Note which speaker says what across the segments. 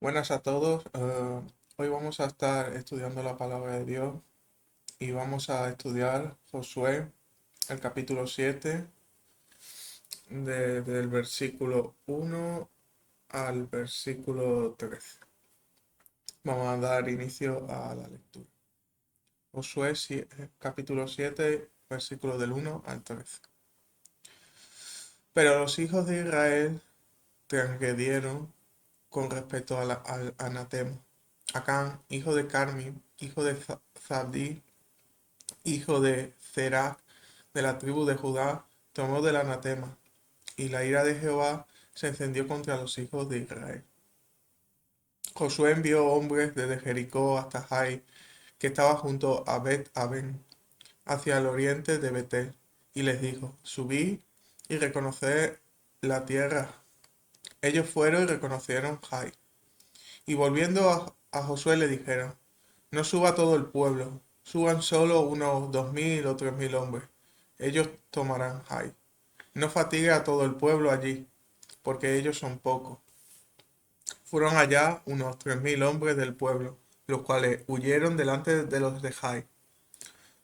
Speaker 1: Buenas a todos. Hoy vamos a estar estudiando la palabra de Dios y vamos a estudiar Josué, el capítulo 7, del versículo 1 al versículo 13. Vamos a dar inicio a la lectura. Josué, capítulo 7, versículo del 1 al 13. Pero los hijos de Israel transgredieron con respecto al anatema. Acán, hijo de Carmi, hijo de Zabdi, hijo de Zerah, de la tribu de Judá, tomó del anatema, y la ira de Jehová se encendió contra los hijos de Israel. Josué envió hombres desde Jericó hasta Jai, que estaba junto a Bet-Aben, hacia el oriente de Betel, y les dijo: Subid y reconoced la tierra. Ellos fueron y reconocieron Jai. Y volviendo a Josué le dijeron: No suba todo el pueblo, suban solo unos 2000 o 3000 hombres. Ellos tomarán Jai. No fatigue a todo el pueblo allí, porque ellos son pocos. Fueron allá unos 3000 hombres del pueblo, los cuales huyeron delante de los de Jai.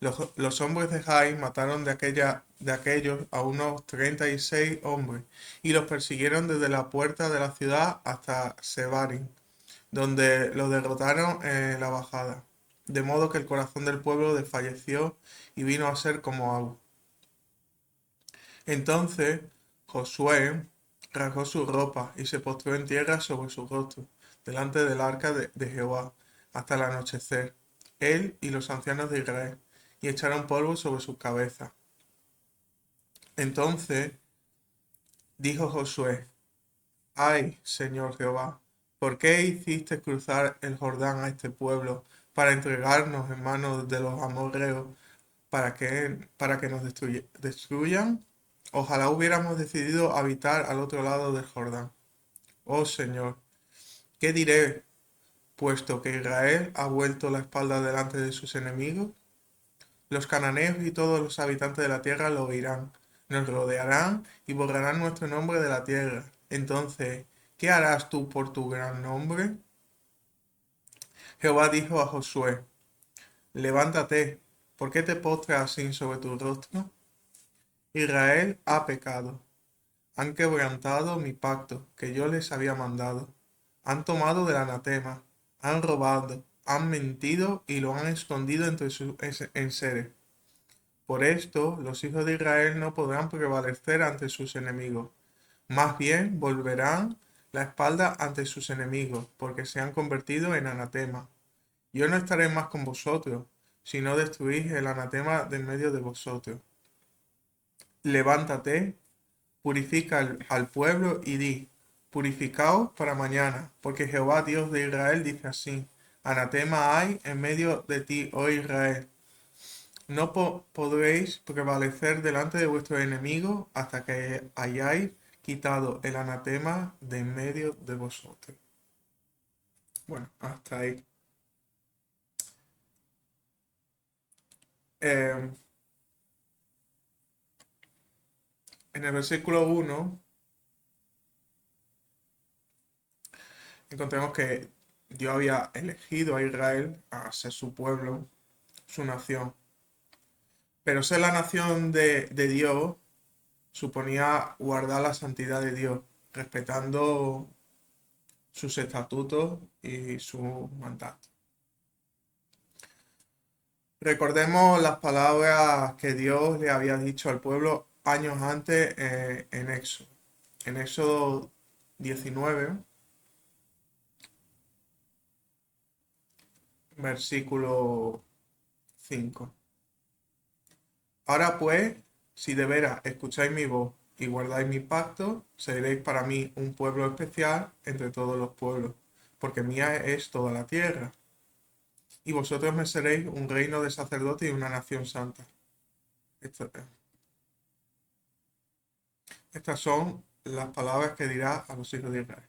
Speaker 1: Los hombres de Jai mataron de aquellos a unos 36 hombres, y los persiguieron desde la puerta de la ciudad hasta Sebarim, donde los derrotaron en la bajada. De modo que el corazón del pueblo desfalleció y vino a ser como agua. Entonces Josué rasgó su ropa y se postró en tierra sobre su rostro, delante del arca de Jehová, hasta el anochecer, él y los ancianos de Israel, y echaron polvo sobre sus cabezas. Entonces dijo Josué: Ay, Señor Jehová, ¿por qué hiciste cruzar el Jordán a este pueblo para entregarnos en manos de los amorreos para que nos destruyan? Ojalá hubiéramos decidido habitar al otro lado del Jordán. Oh Señor, ¿qué diré, puesto que Israel ha vuelto la espalda delante de sus enemigos? Los cananeos y todos los habitantes de la tierra lo oirán, nos rodearán y borrarán nuestro nombre de la tierra. Entonces, ¿qué harás tú por tu gran nombre? Jehová dijo a Josué: Levántate, ¿por qué te postras así sobre tu rostro? Israel ha pecado, han quebrantado mi pacto que yo les había mandado, han tomado del anatema, han robado, han mentido y lo han escondido entre sus enseres. Por esto los hijos de Israel no podrán prevalecer ante sus enemigos, más bien volverán la espalda ante sus enemigos, porque se han convertido en anatema. Yo no estaré más con vosotros, si no destruís el anatema de en medio de vosotros. Levántate, purifica al pueblo y di: Purificaos para mañana, porque Jehová Dios de Israel dice así: Anatema hay en medio de ti, oh Israel. No podréis prevalecer delante de vuestros enemigos hasta que hayáis quitado el anatema de en medio de vosotros. Bueno, hasta ahí. Eh, en el versículo 1 encontramos que Dios había elegido a Israel a ser su pueblo, su nación. Pero ser la nación de Dios suponía guardar la santidad de Dios, respetando sus estatutos y su mandato. Recordemos las palabras que Dios le había dicho al pueblo años antes en Éxodo. En Éxodo 19, versículo 5. Ahora pues, si de veras escucháis mi voz y guardáis mi pacto, seréis para mí un pueblo especial entre todos los pueblos, porque mía es toda la tierra. Y vosotros me seréis un reino de sacerdotes y una nación santa. Estas son las palabras que dirá a los hijos de Israel.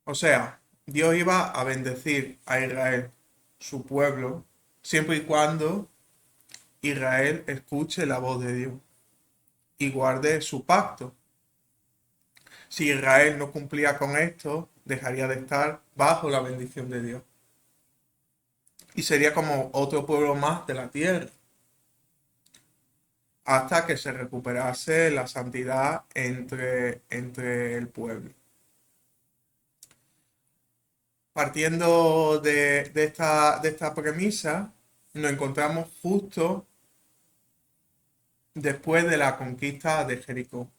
Speaker 1: O sea, Dios iba a bendecir a Israel, su pueblo, siempre y cuando Israel escuche la voz de Dios y guarde su pacto. Si Israel no cumplía con esto, dejaría de estar bajo la bendición de Dios. Y sería como otro pueblo más de la tierra, hasta que se recuperase la santidad entre el pueblo. Partiendo de esta premisa, nos encontramos justo después de la conquista de Jericó.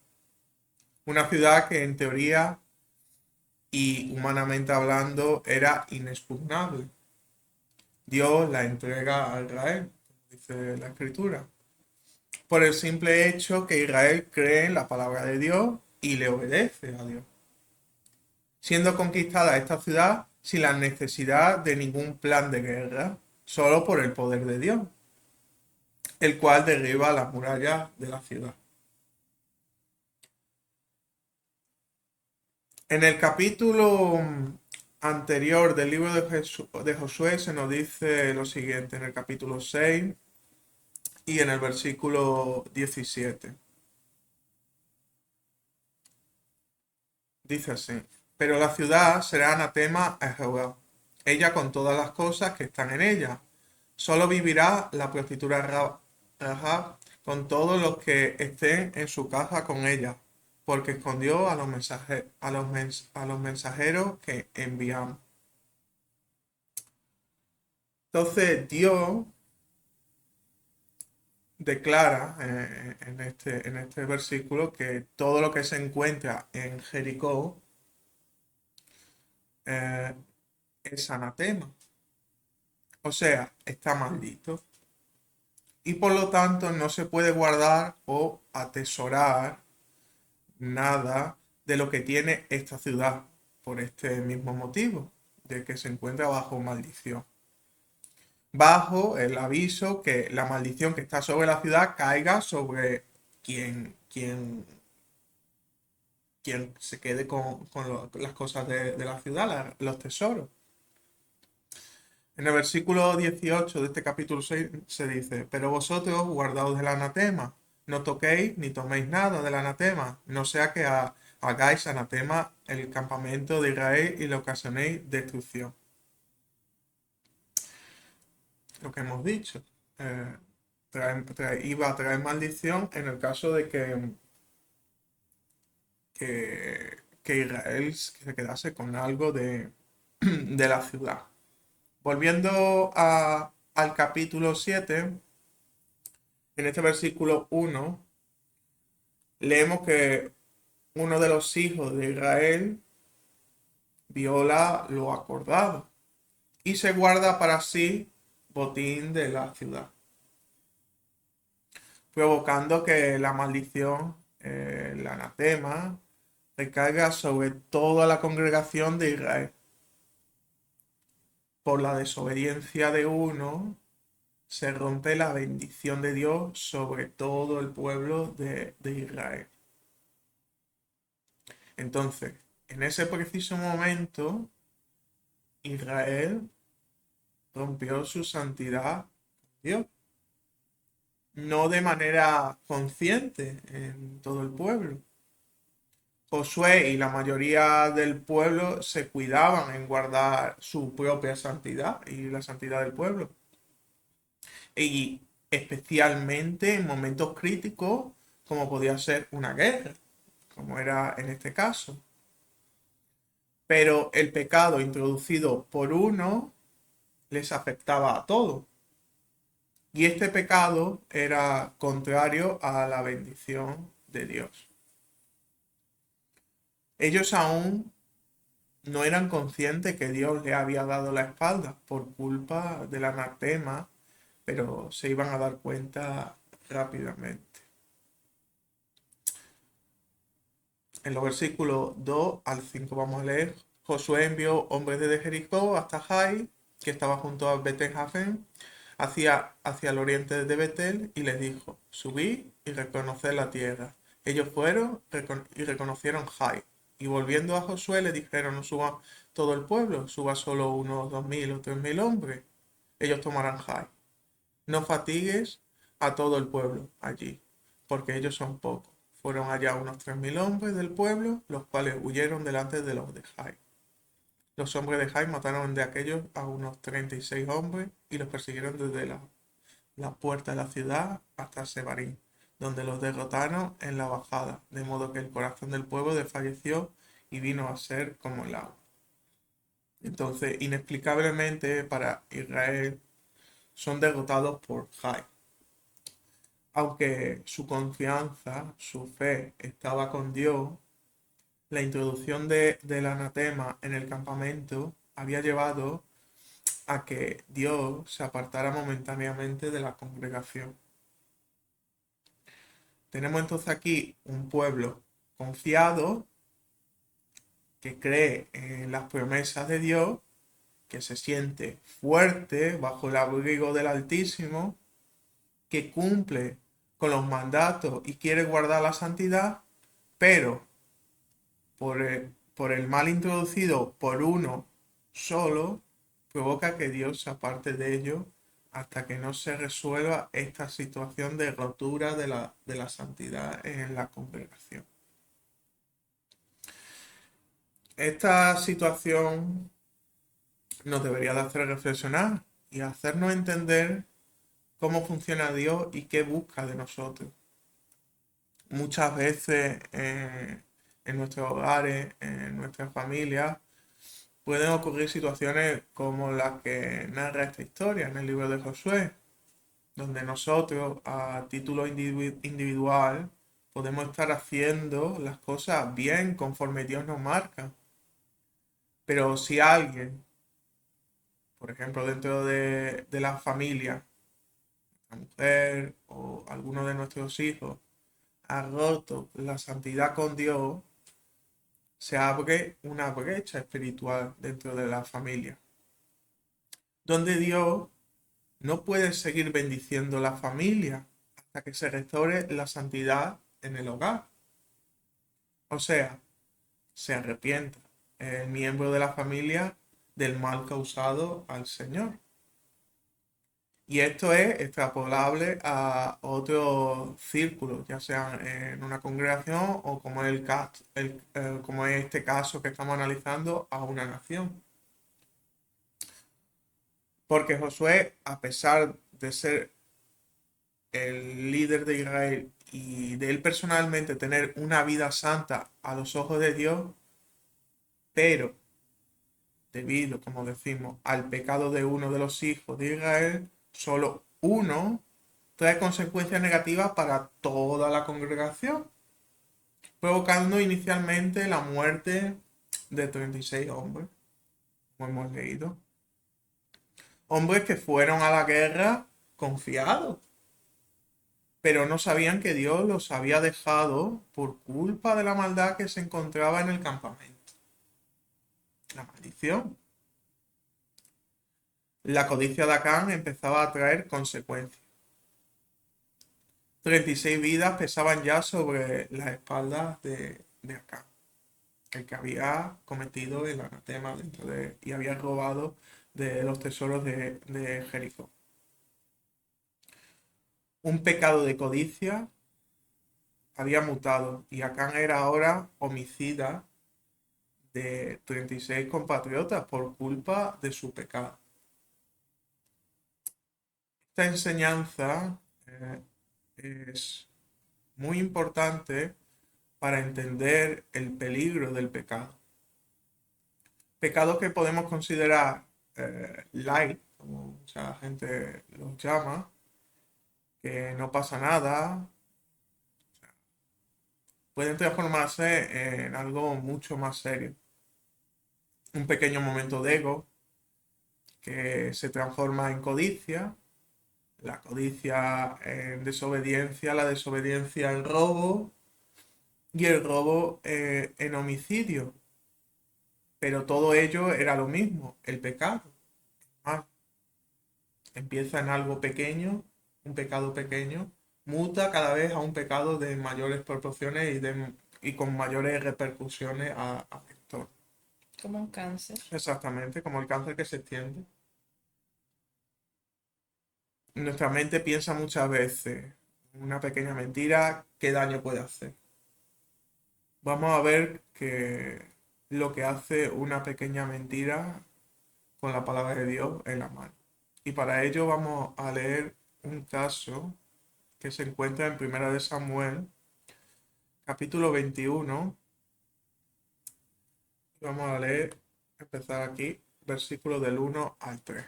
Speaker 1: Una ciudad que en teoría y humanamente hablando era inexpugnable. Dios la entrega a Israel, dice la Escritura, por el simple hecho que Israel cree en la palabra de Dios y le obedece a Dios, siendo conquistada esta ciudad sin la necesidad de ningún plan de guerra, solo por el poder de Dios, el cual derriba las murallas de la ciudad. En el capítulo anterior del libro de Josué se nos dice lo siguiente, en el capítulo 6 y en el versículo 17. Dice así: pero la ciudad será anatema a Jehová, ella con todas las cosas que están en ella. Solo vivirá la prostituta Rahab con todos los que estén en su casa con ella, porque escondió a los mensajeros que enviamos. Entonces Dios declara en este versículo que todo lo que se encuentra en Jericó eh, es anatema, o sea, está maldito. Y por lo tanto no se puede guardar o atesorar nada de lo que tiene esta ciudad por este mismo motivo, de que se encuentra bajo maldición. Bajo el aviso que la maldición que está sobre la ciudad caiga sobre quien se quede con las cosas de la ciudad, los tesoros. En el versículo 18 de este capítulo 6 se dice: pero vosotros guardaos del anatema, no toquéis ni toméis nada del anatema, no sea que hagáis anatema el campamento de Israel y le ocasionéis destrucción. Lo que hemos dicho, iba a traer maldición en el caso de que Israel se quedase con algo de la ciudad. Volviendo al capítulo 7, en este versículo 1, leemos que uno de los hijos de Israel viola lo acordado y se guarda para sí botín de la ciudad, provocando que la maldición, el anatema, recaiga sobre toda la congregación de Israel. Por la desobediencia de uno, se rompe la bendición de Dios sobre todo el pueblo de Israel. Entonces, en ese preciso momento, Israel rompió su santidad con Dios, no de manera consciente en todo el pueblo. Josué y la mayoría del pueblo se cuidaban en guardar su propia santidad y la santidad del pueblo. Y especialmente en momentos críticos, como podía ser una guerra, como era en este caso. Pero el pecado introducido por uno les afectaba a todos. Y este pecado era contrario a la bendición de Dios. Ellos aún no eran conscientes que Dios les había dado la espalda por culpa del anatema, pero se iban a dar cuenta rápidamente. En los versículos 2 al 5 vamos a leer: Josué envió hombres desde Jericó hasta Jai, que estaba junto a Betel-Jafén, hacia el oriente de Betel, y les dijo: subid y reconoced la tierra. Ellos fueron y reconocieron Jai. Y volviendo a Josué le dijeron: no suba todo el pueblo, suba solo unos 2000 o 3000 hombres. Ellos tomarán Jai. No fatigues a todo el pueblo allí, porque ellos son pocos. Fueron allá unos 3.000 hombres del pueblo, los cuales huyeron delante de los de Jai. Los hombres de Jai mataron de aquellos a unos 36 hombres y los persiguieron desde la puerta de la ciudad hasta Sebarín, donde los derrotaron en la bajada, de modo que el corazón del pueblo desfalleció y vino a ser como el agua. Entonces, inexplicablemente para Israel son derrotados por Jai. Aunque su confianza, su fe estaba con Dios, la introducción del anatema en el campamento había llevado a que Dios se apartara momentáneamente de la congregación. Tenemos entonces aquí un pueblo confiado que cree en las promesas de Dios, que se siente fuerte bajo el abrigo del Altísimo, que cumple con los mandatos y quiere guardar la santidad, pero por el mal introducido por uno solo, provoca que Dios se aparte de ellos hasta que no se resuelva esta situación de rotura de la santidad en la congregación. Esta situación nos debería de hacer reflexionar y hacernos entender cómo funciona Dios y qué busca de nosotros. Muchas veces en nuestros hogares, en nuestras familias, pueden ocurrir situaciones como las que narra esta historia en el libro de Josué, donde nosotros a título individual podemos estar haciendo las cosas bien conforme Dios nos marca. Pero si alguien, por ejemplo, dentro de la familia, la mujer o alguno de nuestros hijos, ha roto la santidad con Dios, se abre una brecha espiritual dentro de la familia, donde Dios no puede seguir bendiciendo la familia hasta que se restaure la santidad en el hogar. O sea, se arrepienta el miembro de la familia del mal causado al Señor. Y esto es extrapolable a otros círculos, ya sean en una congregación o como como es este caso que estamos analizando, a una nación. Porque Josué, a pesar de ser el líder de Israel y de él personalmente tener una vida santa a los ojos de Dios, pero debido, como decimos, al pecado de uno de los hijos de Israel, solo uno trae consecuencias negativas para toda la congregación, provocando inicialmente la muerte de 36 hombres, como hemos leído. Hombres que fueron a la guerra confiados, pero no sabían que Dios los había dejado por culpa de la maldad que se encontraba en el campamento. La maldición. La codicia de Acán empezaba a traer consecuencias. 36 vidas pesaban ya sobre las espaldas de Acán, el que había cometido el anatema y había robado de los tesoros de Jericó. Un pecado de codicia había mutado y Acán era ahora homicida de 36 compatriotas por culpa de su pecado. Esta enseñanza es muy importante para entender el peligro del pecado. Pecados que podemos considerar light, como mucha gente los llama, que no pasa nada, pueden transformarse en algo mucho más serio. Un pequeño momento de ego que se transforma en codicia, la codicia en desobediencia, la desobediencia en robo y el robo en homicidio. Pero todo ello era lo mismo, el pecado. Ah, empieza en algo pequeño, un pecado pequeño, muta cada vez a un pecado de mayores proporciones y con mayores repercusiones al entorno.
Speaker 2: Como un cáncer.
Speaker 1: Exactamente, como el cáncer que se extiende. Nuestra mente piensa muchas veces una pequeña mentira, ¿qué daño puede hacer? vamos a ver que lo que hace una pequeña mentira con la palabra de Dios en la mano. Y para ello vamos a leer un caso que se encuentra en Primera de Samuel, capítulo 21. Vamos a leer, empezar aquí, versículos del 1 al 3.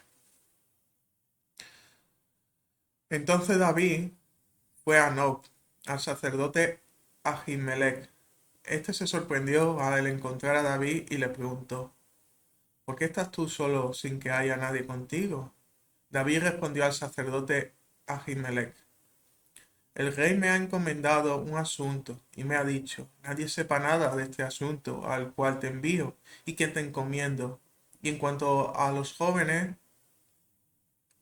Speaker 1: Entonces David fue a Nob, al sacerdote Ahimelech. Este se sorprendió al encontrar a David y le preguntó: ¿Por qué estás tú solo sin que haya nadie contigo? David respondió al sacerdote Ahimelech: El rey me ha encomendado un asunto y me ha dicho: Nadie sepa nada de este asunto al cual te envío y que te encomiendo. Y en cuanto a los jóvenes,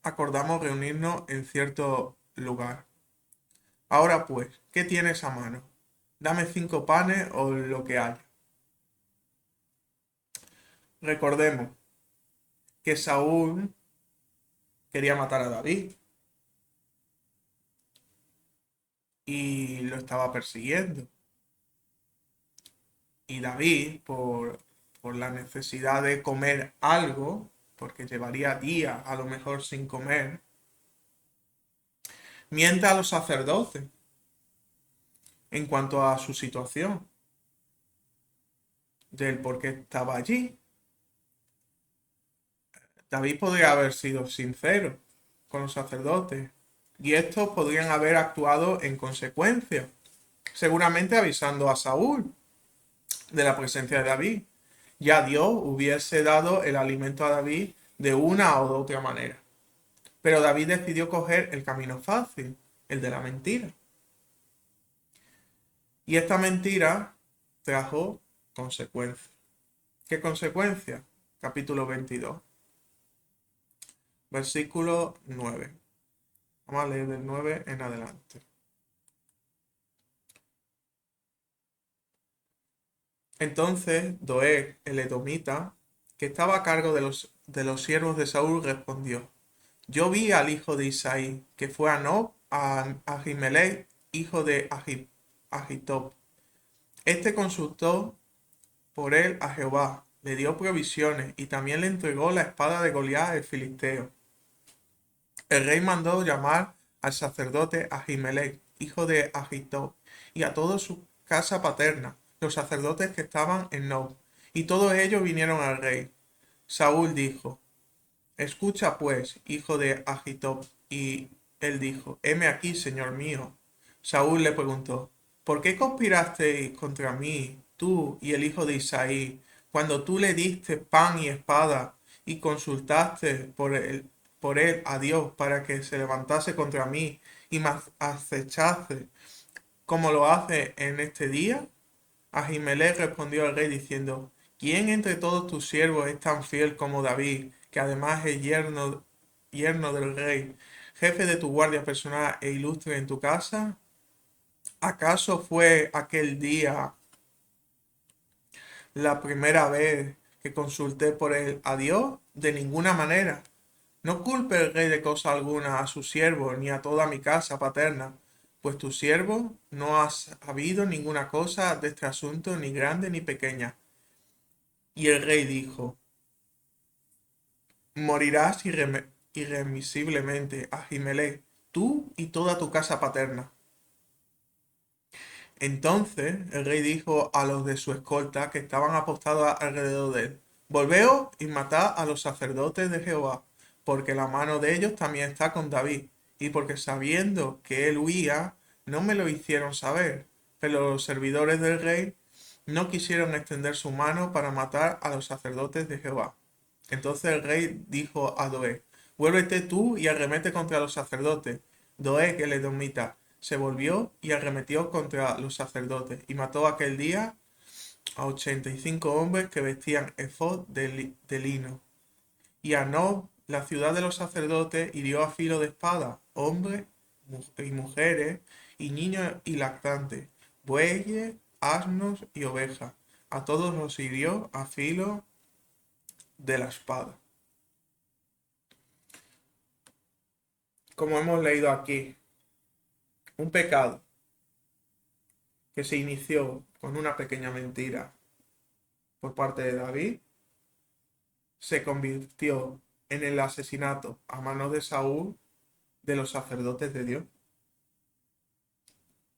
Speaker 1: acordamos reunirnos en cierto lugar. Ahora pues, ¿qué tienes a mano? Dame 5 panes o lo que haya. Recordemos que Saúl quería matar a David y lo estaba persiguiendo. Y David, por la necesidad de comer algo, porque llevaría días a lo mejor sin comer, miente a los sacerdotes en cuanto a su situación, del por qué estaba allí. David podría haber sido sincero con los sacerdotes y estos podrían haber actuado en consecuencia, seguramente avisando a Saúl de la presencia de David. Ya Dios hubiese dado el alimento a David de una o de otra manera. Pero David decidió coger el camino fácil, el de la mentira. Y esta mentira trajo consecuencias. ¿Qué consecuencias? Capítulo 22, versículo 9. Vamos a leer del 9 en adelante. Entonces Doeg, el edomita, que estaba a cargo de los siervos de Saúl, respondió: Yo vi al hijo de Isaí, que fue a Nob, a Ahimelech, hijo de Ahitob. Este consultó por él a Jehová, le dio provisiones y también le entregó la espada de Goliat el filisteo. El rey mandó llamar al sacerdote Ahimelech, hijo de Ahitob, y a toda su casa paterna, los sacerdotes que estaban en Nob, y todos ellos vinieron al rey. Saúl dijo: Escucha pues, hijo de Ahitob. Y él dijo: Heme aquí, señor mío. Saúl le preguntó: ¿Por qué conspirasteis contra mí, tú y el hijo de Isaí, cuando tú le diste pan y espada y consultaste por él a Dios para que se levantase contra mí y me acechase como lo hace en este día? Ahimelech respondió al rey diciendo: ¿Quién entre todos tus siervos es tan fiel como David, que además es yerno del rey, jefe de tu guardia personal e ilustre en tu casa? ¿Acaso fue aquel día la primera vez que consulté por él a Dios? De ninguna manera. No culpe el rey de cosa alguna a su siervo ni a toda mi casa paterna, pues tu siervo no ha sabido ninguna cosa de este asunto, ni grande ni pequeña. Y el rey dijo: Morirás irremisiblemente, Ahimelech, tú y toda tu casa paterna. Entonces el rey dijo a los de su escolta que estaban apostados alrededor de él: Volveos y matad a los sacerdotes de Jehová, porque la mano de ellos también está con David, y porque sabiendo que él huía, no me lo hicieron saber. Pero los servidores del rey no quisieron extender su mano para matar a los sacerdotes de Jehová. Entonces el rey dijo a Doeg: Vuélvete tú y arremete contra los sacerdotes. Doeg, el edomita, se volvió y arremetió contra los sacerdotes y mató aquel día a 85 hombres que vestían efod de lino. Y a Nob, la ciudad de los sacerdotes, hirió a filo de espada hombres y mujeres y niños y lactantes, bueyes, asnos y ovejas. A todos los hirió a filo de la espada. Como hemos leído aquí, un pecado que se inició con una pequeña mentira por parte de David, se convirtió en el asesinato a manos de Saúl de los sacerdotes de Dios,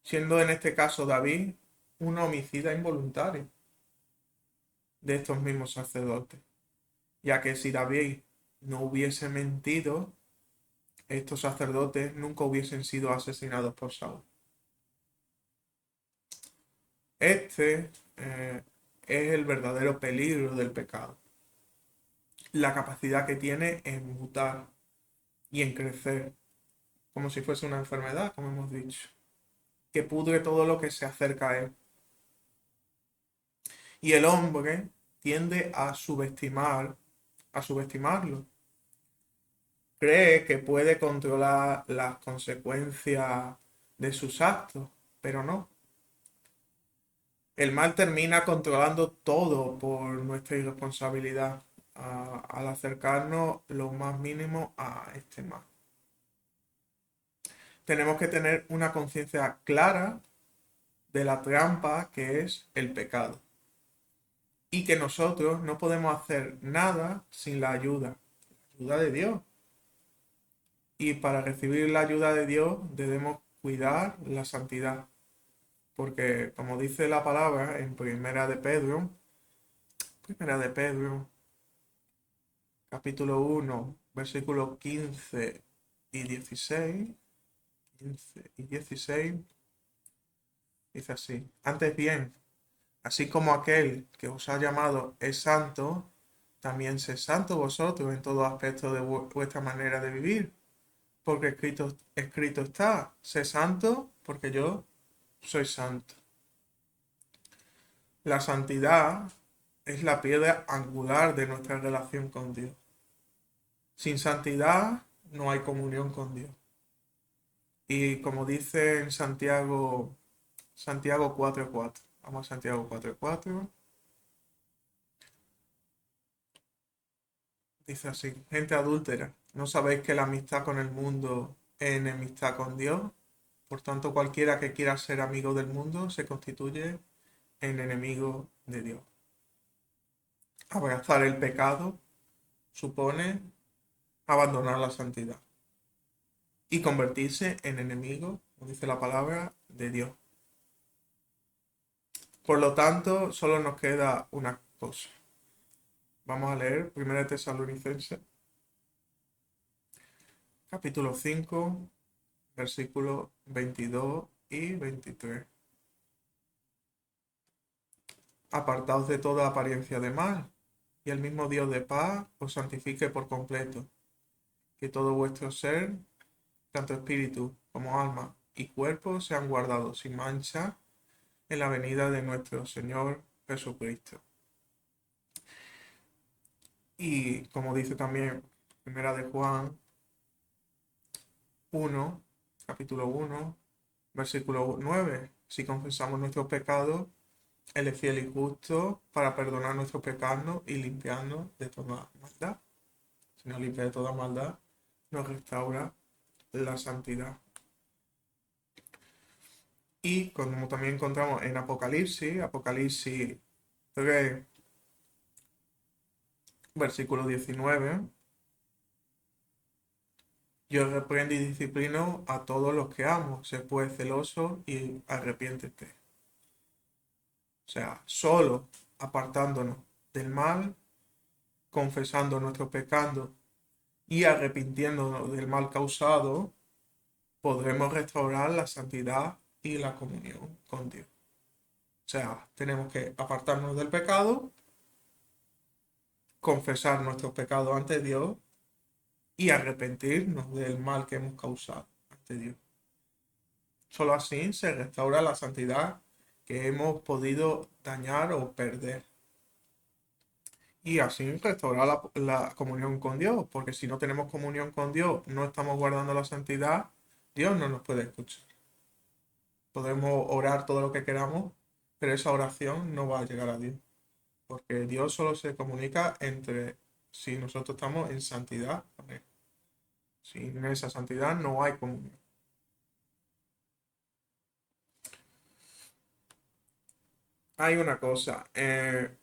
Speaker 1: siendo en este caso David un homicida involuntario de estos mismos sacerdotes, ya que si David no hubiese mentido, estos sacerdotes nunca hubiesen sido asesinados por Saúl. Este es el verdadero peligro del pecado, la capacidad que tiene en mutar y en crecer, como si fuese una enfermedad, como hemos dicho, que pudre todo lo que se acerca a él. Y el hombre tiende a subestimarlo. Cree que puede controlar las consecuencias de sus actos, pero no. El mal termina controlando todo por nuestra irresponsabilidad al acercarnos lo más mínimo a este mal. Tenemos que tener una conciencia clara de la trampa que es el pecado y que nosotros no podemos hacer nada sin la ayuda de Dios. Y para recibir la ayuda de Dios debemos cuidar la santidad, porque como dice la palabra en Primera de Pedro, capítulo 1, versículos 15 y 16, 15 y 16, dice así: Antes bien, así como aquel que os ha llamado es santo, también sed santos vosotros en todo aspecto de vuestra manera de vivir, porque escrito está: sé santo porque yo soy santo. La santidad es la piedra angular de nuestra relación con Dios. Sin santidad no hay comunión con Dios. Y como dice en Santiago 4:4. Vamos a Santiago 4:4. Dice así: gente adúltera, ¿no sabéis que la amistad con el mundo es enemistad con Dios? Por tanto, cualquiera que quiera ser amigo del mundo se constituye en enemigo de Dios. Abrazar el pecado supone abandonar la santidad y convertirse en enemigo, como dice la palabra, de Dios. Por lo tanto, solo nos queda una cosa. Vamos a leer 1 Tesalonicenses, capítulo 5, versículos 22 y 23. Apartaos de toda apariencia de mal, y el mismo Dios de paz os santifique por completo, que todo vuestro ser, tanto espíritu como alma y cuerpo, sean guardados sin mancha en la venida de nuestro Señor Jesucristo. Y como dice también Primera de Juan 1, capítulo 1, versículo 9: si confesamos nuestros pecados, Él es fiel y justo para perdonar nuestros pecados y limpiarnos de toda maldad. Si nos limpia de toda maldad, nos restaura la santidad. Y como también encontramos en Apocalipsis 3, versículo 19, yo reprendo y disciplino a todos los que amo, sé pues celoso y arrepiéntete. O sea, solo apartándonos del mal, confesando nuestros pecados y arrepintiéndonos del mal causado, podremos restaurar la santidad y la comunión con Dios. O sea, tenemos que apartarnos del pecado, confesar nuestros pecados ante Dios y arrepentirnos del mal que hemos causado ante Dios. Solo así se restaura la santidad que hemos podido dañar o perder. Y así restaurar la comunión con Dios, porque si no tenemos comunión con Dios, no estamos guardando la santidad, Dios no nos puede escuchar. Podemos orar todo lo que queramos, pero esa oración no va a llegar a Dios, porque Dios solo se comunica entre si nosotros estamos en santidad con Él. Sin esa santidad no hay comunión. hay una cosa. En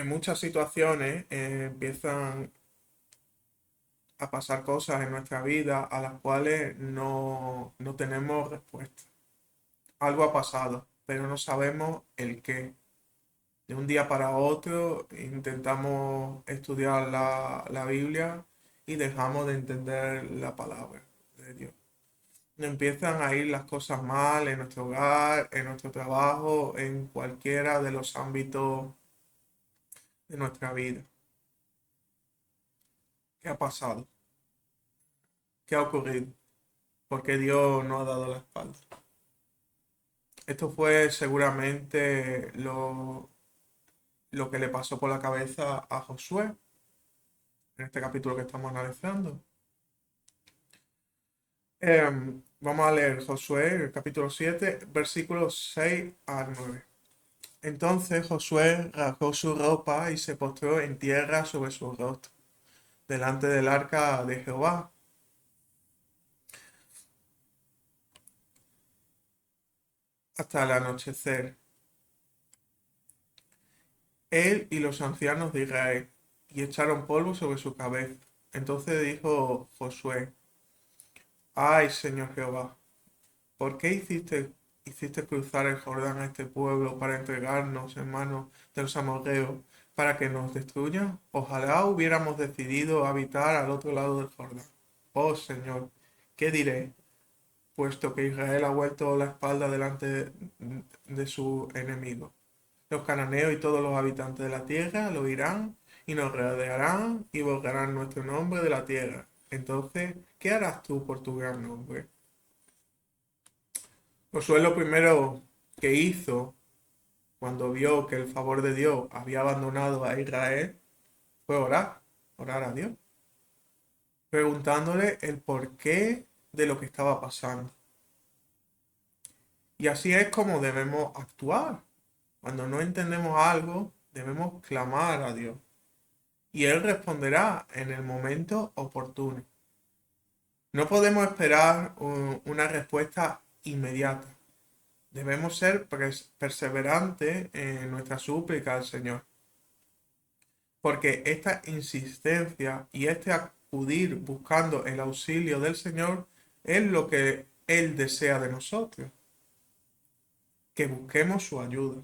Speaker 1: muchas situaciones empiezan a pasar cosas en nuestra vida a las cuales no tenemos respuesta. Algo ha pasado, pero no sabemos el qué. De un día para otro intentamos estudiar la Biblia y dejamos de entender la palabra de Dios. Nos empiezan a ir las cosas mal en nuestro hogar, en nuestro trabajo, en cualquiera de los ámbitos de nuestra vida. ¿Qué ha pasado? ¿Qué ha ocurrido? ¿Por qué Dios no ha dado la espalda? Esto fue seguramente lo que le pasó por la cabeza a Josué en este capítulo que estamos analizando. Vamos a leer Josué, el capítulo 7, versículos 6 a 9. Entonces Josué rasgó su ropa y se postró en tierra sobre su rostro, delante del arca de Jehová. Hasta el anochecer, él y los ancianos de Israel, y echaron polvo sobre su cabeza. Entonces dijo Josué: Ay, Señor Jehová, ¿por qué hiciste cruzar el Jordán a este pueblo para entregarnos en manos de los amorreos para que nos destruyan? Ojalá hubiéramos decidido habitar al otro lado del Jordán. Oh Señor, ¿qué diré? Puesto que Israel ha vuelto la espalda delante de su enemigo. Los cananeos y todos los habitantes de la tierra lo oirán y nos rodearán y borrarán nuestro nombre de la tierra. Entonces, ¿qué harás tú por tu gran nombre? Josué lo primero que hizo cuando vio que el favor de Dios había abandonado a Israel fue orar a Dios, preguntándole el porqué de lo que estaba pasando. Y así es como debemos actuar. Cuando no entendemos algo, debemos clamar a Dios. Y Él responderá en el momento oportuno. No podemos esperar una respuesta inmediata. Debemos ser perseverantes en nuestra súplica al Señor. Porque esta insistencia y este acudir buscando el auxilio del Señor es lo que Él desea de nosotros. Que busquemos su ayuda.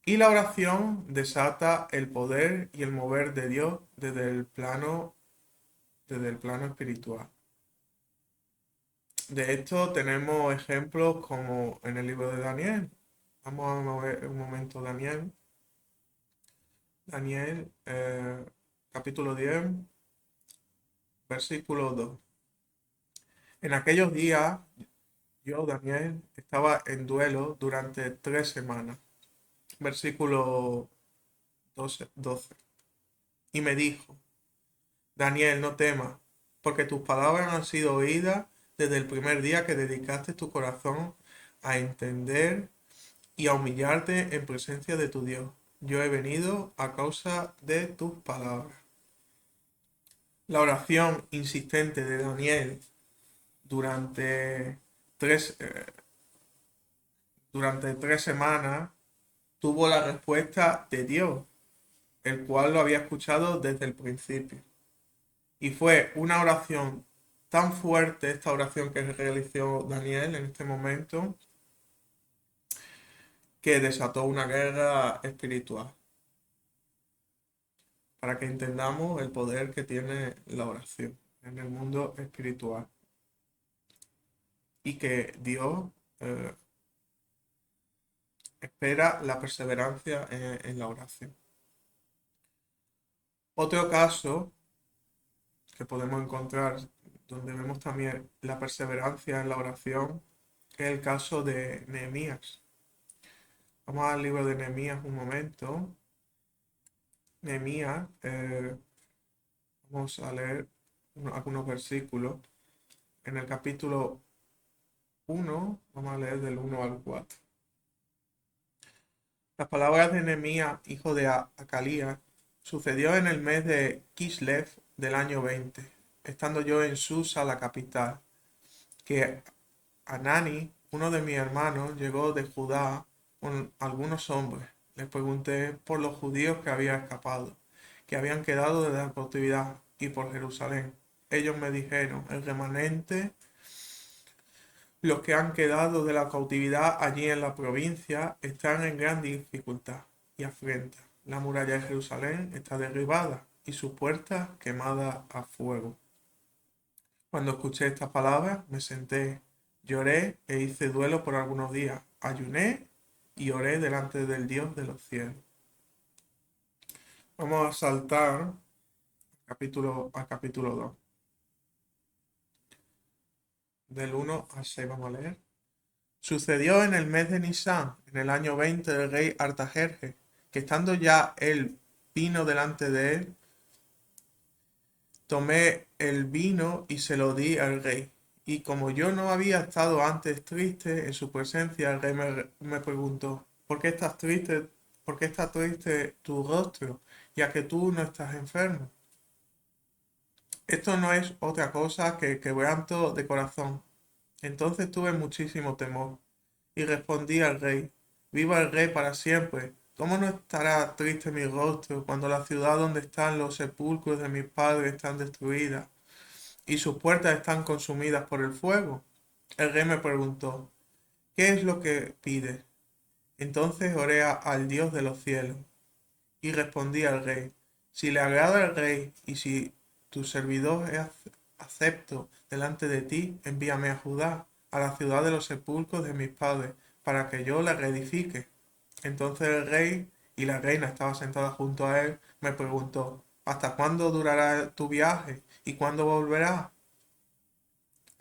Speaker 1: Y la oración desata el poder y el mover de Dios desde el plano espiritual. De esto tenemos ejemplos como en el libro de Daniel. Vamos a mover un momento Daniel. Daniel, capítulo 10, versículo 2. En aquellos días, yo, Daniel, estaba en duelo durante 3 semanas. Versículo 12. Y me dijo: Daniel, no temas, porque tus palabras han sido oídas desde el primer día que dedicaste tu corazón a entender y a humillarte en presencia de tu Dios. Yo he venido a causa de tus palabras. La oración insistente de Daniel durante tres, eh, durante 3 semanas tuvo la respuesta de Dios, el cual lo había escuchado desde el principio. Y fue una oración tan fuerte, esta oración que realizó Daniel en este momento, que desató una guerra espiritual. Para que entendamos el poder que tiene la oración en el mundo espiritual. Y que Dios eh, espera la perseverancia en la oración. Otro caso que podemos encontrar donde vemos también la perseverancia en la oración es el caso de Nehemías. Vamos al libro de Nehemías un momento. Nehemías, vamos a leer algunos versículos. En el capítulo 1, vamos a leer del 1 al 4. Las palabras de Nehemías, hijo de Acalías, sucedió en el mes de Kislev del año 20, estando yo en Susa, la capital, que Anani, uno de mis hermanos, llegó de Judá con algunos hombres. Les pregunté por los judíos que habían escapado, que habían quedado de la cautividad, y por Jerusalén. Ellos me dijeron, el remanente, los que han quedado de la cautividad allí en la provincia, están en gran dificultad y afrenta. La muralla de Jerusalén está derribada y sus puertas quemadas a fuego. Cuando escuché estas palabras, me senté, lloré e hice duelo por algunos días. Ayuné y oré delante del Dios de los cielos. Vamos a saltar al capítulo 2. Del 1 al 6 vamos a leer. Sucedió en el mes de Nisán, en el año 20 del rey Artajerjes, que estando ya el vino delante de él, tomé el vino y se lo di al rey. Y como yo no había estado antes triste en su presencia, el rey me preguntó, ¿por qué estás triste? ¿Por qué está triste tu rostro, ya que tú no estás enfermo? Esto no es otra cosa que quebranto de corazón. Entonces tuve muchísimo temor y respondí al rey, viva el rey para siempre. ¿Cómo no estará triste mi rostro cuando la ciudad donde están los sepulcros de mis padres están destruidas y sus puertas están consumidas por el fuego? El rey me preguntó, ¿qué es lo que pides? Entonces oré al Dios de los cielos y respondí al rey, si le agrada al rey y si tu servidor es acepto delante de ti, envíame a Judá, a la ciudad de los sepulcros de mis padres, para que yo la reedifique. Entonces el rey y la reina estaba sentada junto a él, me preguntó, ¿hasta cuándo durará tu viaje y cuándo volverás?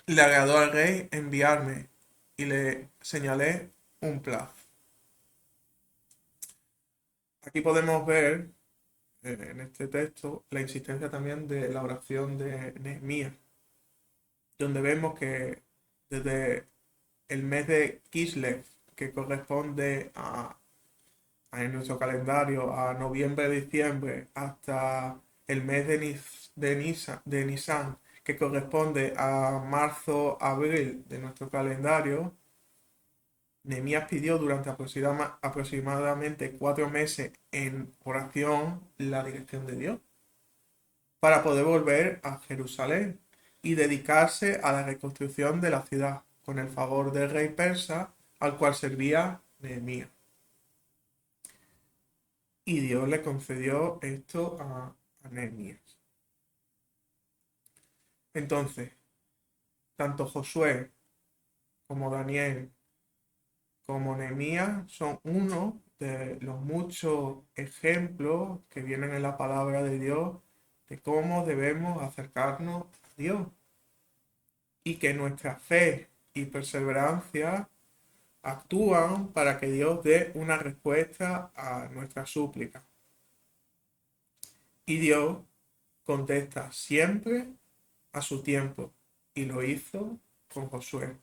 Speaker 1: Le agradó al rey enviarme y le señalé un plazo. Aquí podemos ver en este texto la insistencia también de la oración de Nehemías, donde vemos que desde el mes de Kislev, que corresponde en nuestro calendario a noviembre-diciembre, hasta el mes de Nisan, que corresponde a marzo-abril de nuestro calendario, Nehemías pidió durante aproximadamente 4 meses en oración la dirección de Dios para poder volver a Jerusalén y dedicarse a la reconstrucción de la ciudad con el favor del rey persa al cual servía Nehemías. Y Dios le concedió esto a Nehemías. Entonces, tanto Josué como Daniel como Nehemías son uno de los muchos ejemplos que vienen en la palabra de Dios de cómo debemos acercarnos a Dios y que nuestra fe y perseverancia actúan para que Dios dé una respuesta a nuestra súplica. Y Dios contesta siempre a su tiempo y lo hizo con Josué.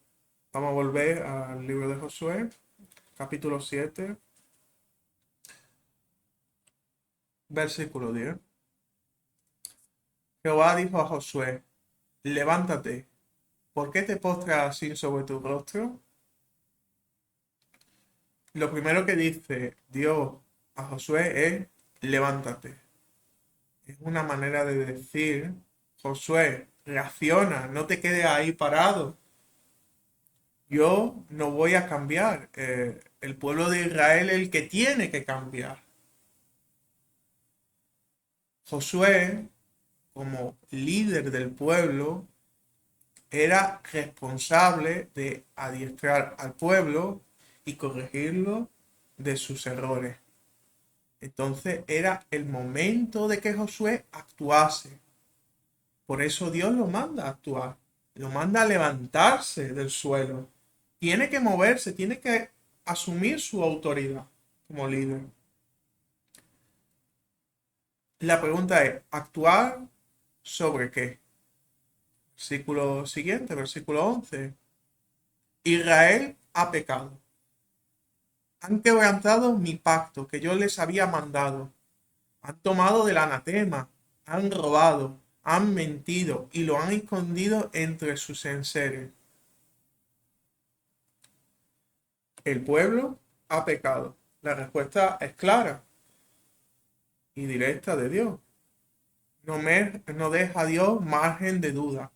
Speaker 1: Vamos a volver al libro de Josué, capítulo 7, versículo 10. Jehová dijo a Josué, levántate, ¿por qué te postras así sobre tu rostro? Lo primero que dice Dios a Josué es, levántate. Es una manera de decir, Josué, reacciona, no te quedes ahí parado. Yo no voy a cambiar. El pueblo de Israel es el que tiene que cambiar. Josué, como líder del pueblo, era responsable de adiestrar al pueblo y corregirlo de sus errores. Entonces era el momento de que Josué actuase. Por eso Dios lo manda a actuar, lo manda a levantarse del suelo. Tiene que moverse, tiene que asumir su autoridad como líder. La pregunta es, ¿actuar sobre qué? Versículo siguiente, versículo 11. Israel ha pecado. Han quebrantado mi pacto que yo les había mandado. Han tomado del anatema, han robado, han mentido y lo han escondido entre sus enseres. El pueblo ha pecado? La respuesta es clara y directa de Dios. No deja a Dios margen de duda.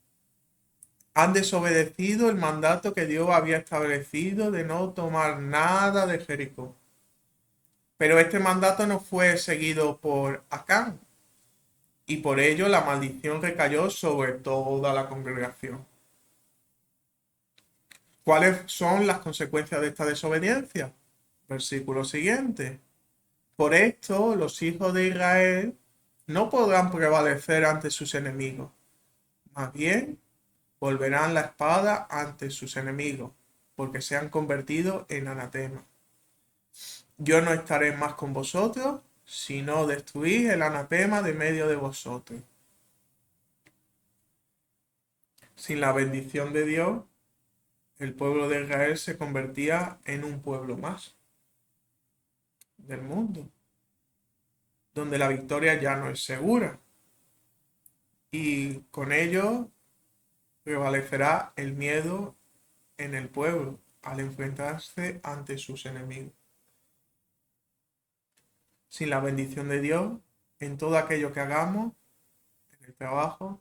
Speaker 1: Han desobedecido el mandato que Dios había establecido de no tomar nada de Jericó. Pero este mandato no fue seguido por Acán, y por ello la maldición recayó sobre toda la congregación. ¿Cuáles son las consecuencias de esta desobediencia? Versículo siguiente. Por esto los hijos de Israel no podrán prevalecer ante sus enemigos. Más bien, volverán la espada ante sus enemigos, porque se han convertido en anatema. Yo no estaré más con vosotros, sino destruís el anatema de medio de vosotros. Sin la bendición de Dios, el pueblo de Israel se convertía en un pueblo más del mundo, donde la victoria ya no es segura. Y con ello prevalecerá el miedo en el pueblo al enfrentarse ante sus enemigos. Sin la bendición de Dios, en todo aquello que hagamos, en el trabajo,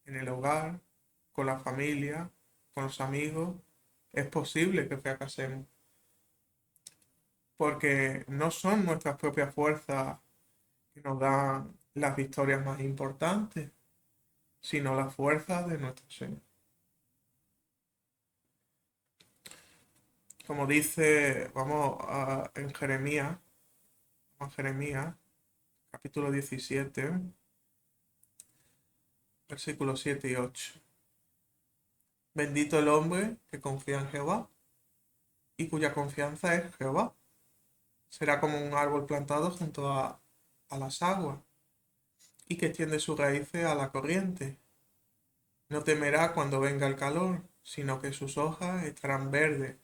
Speaker 1: en el hogar, con la familia, con los amigos, es posible que fracasemos. Porque no son nuestras propias fuerzas que nos dan las victorias más importantes, sino las fuerzas de nuestro Señor. Como dice, en Jeremías, capítulo 17, versículos 7 y 8. Bendito el hombre que confía en Jehová y cuya confianza es Jehová. Será como un árbol plantado junto a las aguas y que extiende sus raíces a la corriente. No temerá cuando venga el calor, sino que sus hojas estarán verdes.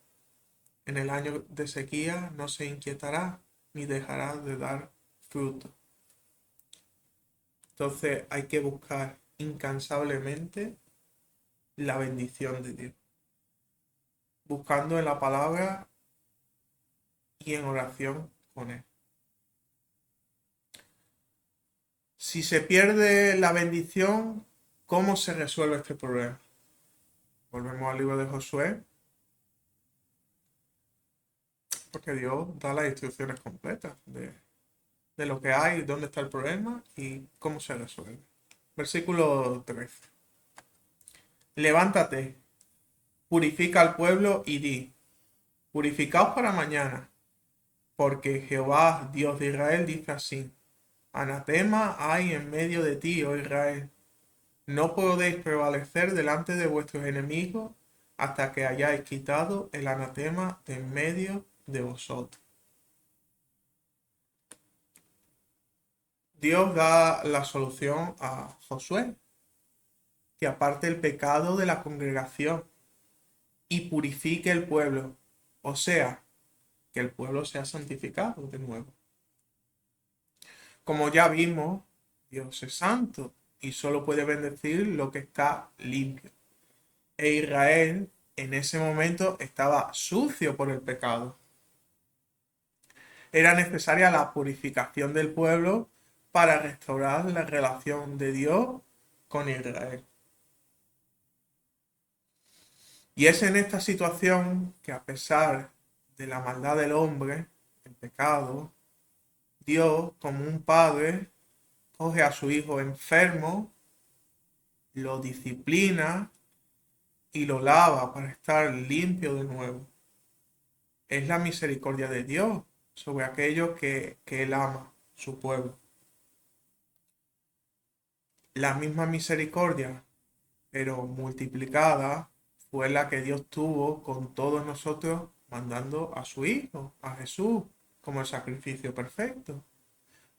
Speaker 1: En el año de sequía no se inquietará ni dejará de dar fruto. Entonces hay que buscar incansablemente la bendición de Dios, buscando en la palabra y en oración con Él. Si se pierde la bendición, ¿cómo se resuelve este problema? Volvemos al libro de Josué, porque Dios da las instrucciones completas de lo que hay, dónde está el problema y cómo se resuelve. Versículo 13. Levántate, purifica al pueblo y di, purificaos para mañana, porque Jehová, Dios de Israel, dice así, anatema hay en medio de ti, oh Israel. No podéis prevalecer delante de vuestros enemigos hasta que hayáis quitado el anatema de en medio de vosotros. Dios da la solución a Josué, que aparte el pecado de la congregación y purifique el pueblo, o sea, que el pueblo sea santificado de nuevo. Como ya vimos, Dios es santo y solo puede bendecir lo que está limpio. E Israel en ese momento estaba sucio por el pecado. Era necesaria la purificación del pueblo para restaurar la relación de Dios con Israel. Y es en esta situación que a pesar de la maldad del hombre, el pecado, Dios, como un padre, coge a su hijo enfermo, lo disciplina y lo lava para estar limpio de nuevo. Es la misericordia de Dios sobre aquellos que Él ama, su pueblo. La misma misericordia, pero multiplicada, fue la que Dios tuvo con todos nosotros mandando a su Hijo, a Jesús, como el sacrificio perfecto,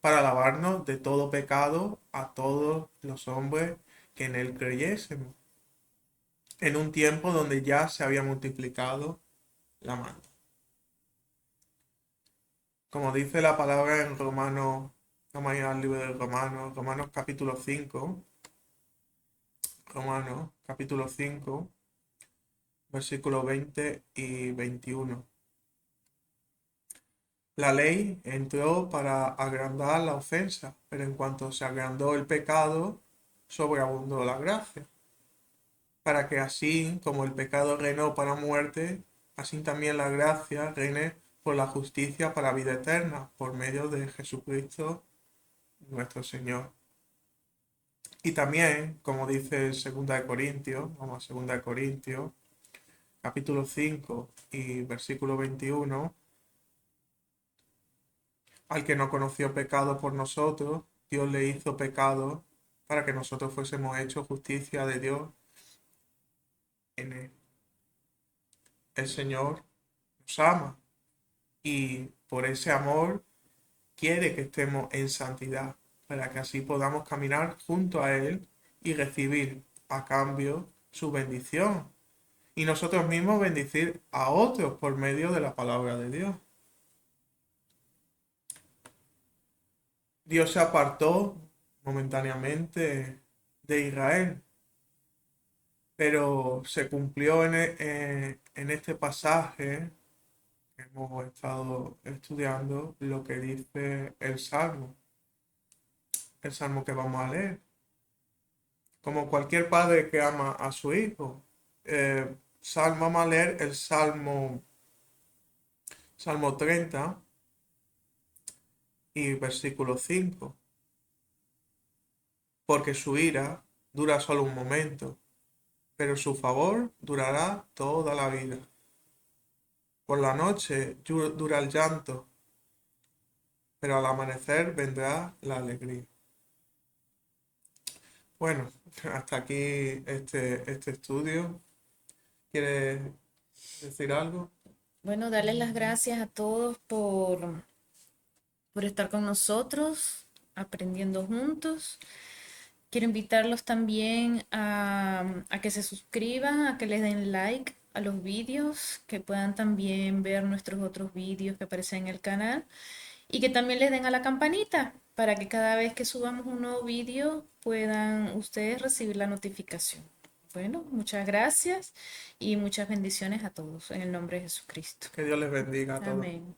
Speaker 1: para lavarnos de todo pecado a todos los hombres que en Él creyésemos, en un tiempo donde ya se había multiplicado la mano. Como dice la palabra en Romanos, vamos a ir al libro de Romanos capítulo 5, Romanos capítulo 5, versículos 20 y 21. La ley entró para agrandar la ofensa, pero en cuanto se agrandó el pecado, sobreabundó la gracia, para que así como el pecado reinó para muerte, así también la gracia reine por la justicia para vida eterna, por medio de Jesucristo nuestro Señor. Y también, como dice 2 de Corintios, vamos a 2 de Corintios, capítulo 5 y versículo 21, al que no conoció pecado por nosotros, Dios le hizo pecado para que nosotros fuésemos hechos justicia de Dios en él. El Señor nos ama y por ese amor quiere que estemos en santidad, para que así podamos caminar junto a Él y recibir a cambio su bendición. Y nosotros mismos bendecir a otros por medio de la palabra de Dios. Dios se apartó momentáneamente de Israel, pero se cumplió en este pasaje que hemos estado estudiando lo que dice el salmo que vamos a leer. Como cualquier padre que ama a su hijo, vamos a leer el Salmo 30 y versículo 5, porque su ira dura solo un momento, pero su favor durará toda la vida. Por la noche dura el llanto, pero al amanecer vendrá la alegría. Bueno, hasta aquí este estudio. ¿Quieres decir algo?
Speaker 2: Bueno, darles las gracias a todos por estar con nosotros, aprendiendo juntos. Quiero invitarlos también a que se suscriban, a que les den like a los vídeos, que puedan también ver nuestros otros vídeos que aparecen en el canal y que también les den a la campanita para que cada vez que subamos un nuevo vídeo puedan ustedes recibir la notificación. Bueno, muchas gracias y muchas bendiciones a todos en el nombre de Jesucristo.
Speaker 1: Que Dios les bendiga a todos.
Speaker 2: Amén.